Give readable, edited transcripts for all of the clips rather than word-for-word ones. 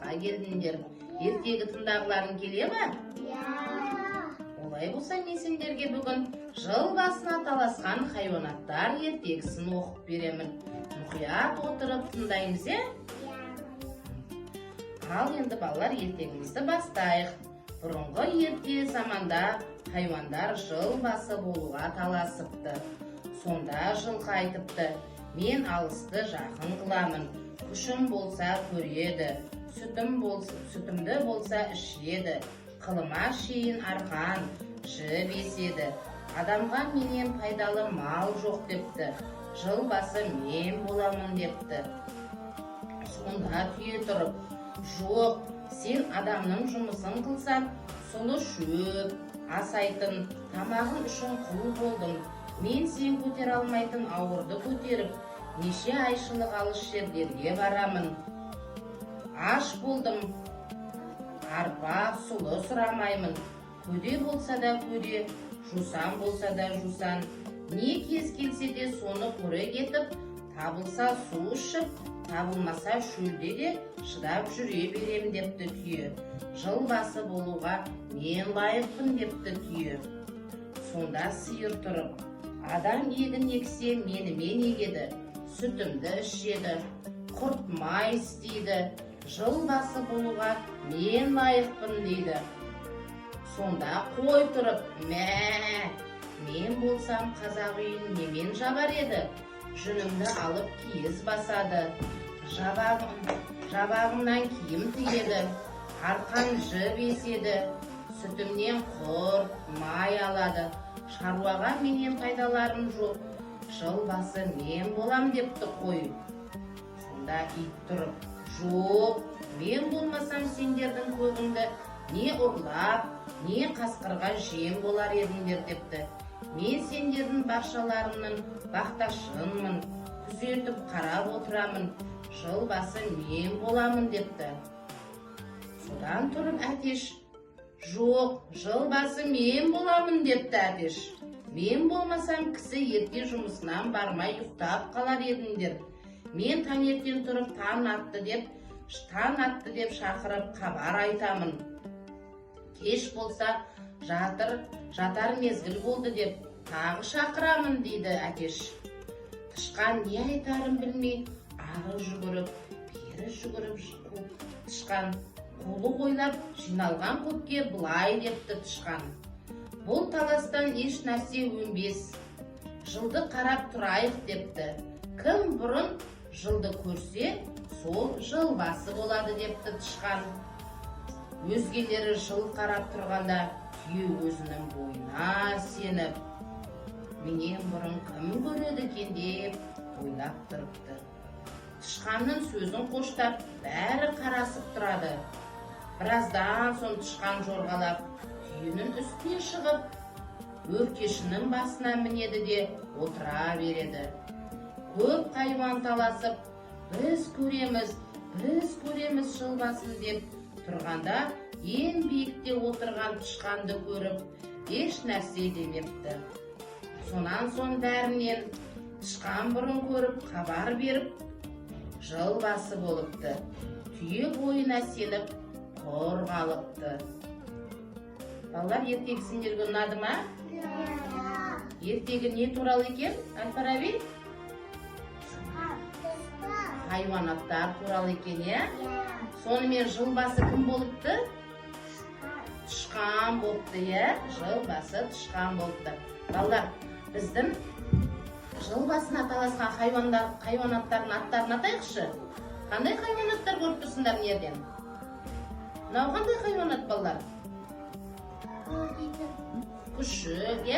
таласқа келдіңдер. Ертегі тыңдағыларың келе ме? Олай болса мен сендерге бүгін жыл басына таласқан хайуанаттар ертегісін оқып беремін. Мұқият отырып тыңдаймыз, Ал енді балалар, ертегімізді бастайық. Бұрынғы ерте заманда хайуандар жыл басы болуға таласыпты. Сонда жылқы айтыпты: мен алысты жақын қыламын, күшім болса көреді, сүтімді болса ішеді, қылыма шейін арқан, жіп еседі. Адамға менен пайдалы мал жоқ депті, жыл басы мен боламын депті. Сонда түйе тұрып: жоқ, сен адамның жұмысын қылсаң, сұлы шөп, асайтын, тамағын үшін құл болдың. Мен сен көтер алмайтын ауырды көтеріп, неше айшылық алыс жерлерге барамын. Аш болдым, арпа, сұлы сұрамаймын. Көде болса да көде, жусан болса да жусан. Не кез келсе де соны қорек етіп, табылса су ішіп, табылмаса шөлде де шыдап жүре берем депті түйе. Жыл басы болуға мен лайықпын депті түйе. Сонда сиыр тұрып: адам егін ексе менімен егеді, сүтімді ішеді, құрт май істейді, жыл басы болуға мен лайықпын дейді. Сонда қой тұрып: мә, мен болсам қазақ үйін немен жабар еді, жүнімді алып киіз басады, жабағымнан киім тігеді, арқан жіп еседі, сүтімнен құрт май алады, шаруаға менен пайдаларым жоқ, жыл басы мен болам депті қой. Сонда ит тұрып: жоқ, мен болмасам сендердің көбіңді не ұрлап, не қасқырға жем болар едіңдер депті. Мен сендердің бақшаларымның бақташымын, күзетіп қарап отырамын, жыл басы мен боламын депті. Содан тұрып әтеш: жоқ, жыл басы мен боламын депті әтеш. Мен болмасам кісі ерте жұмысынан бармай ұйықтап қалар едіңдер. Мен таңертең тұрып таң атты деп шақырып хабар айтамын. Кеш болса жатар мезгіл болды деп тағы шақырамын дейді әтеш. Тышқан не айтарын білмей ары жүгіріп, бері жүгіріп, тышқан қолы ойлап жиналған көпке былай депті тышқан: бұл таластан еш нәрсе өнбес, жылды қарап тұрайық депті. Кім бұрын жылды көрсе, сол жыл басы болады депті тышқан. Өзгелері жыл қарап тұрғанда түйе өзінің бойына сеніп: менен бұрын кім көреді екен деп ойлап тұрыпты. Тышқанның сөзін қоштап, бәрі қарасып тұрады. Біраздан соң тышқан жорғалап түйенің үстіне шығып, өркешінің басына мінеді де отыра береді. Көп хайуан таласып: біз көреміз жыл басын деп тұрғанда, ең биікте отырған тышқанды көріп, еш нәрсе демепті. Сонан соң бәрінен тышқан бұрын көріп, хабар беріп, жыл басы болыпты. Түйе бойына сеніп, құр қалыпты. Балалар, ертегі сендерге ұнады ма? Ертегі не туралы екен, Әл-Фараби? Хайуанаттар туралы екен, Сонымен жыл басы кім болыпты? Тышқан болыпты, Жыл басы тышқан болыпты. Балалар, біздің жыл басына таласқан хайуанаттардың аттарын атайықшы. Қандай хайуанаттар көріп тұрсыңдар нерден? Мынау қандай хайуанат, балалар? Күшік,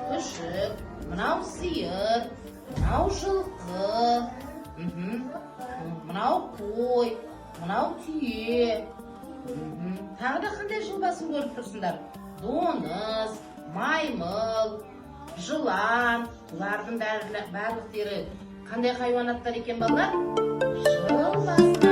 күшік. Мынау сиыр, мынау жылқы, мынау қой, мынау түйе. Тағы да қандай жыл басын көріп тұрсыңдар? Доңыз, маймыл, жылан. Бұлардың барлықтары қандай хайуанаттар екен, балалар? Жыл басы.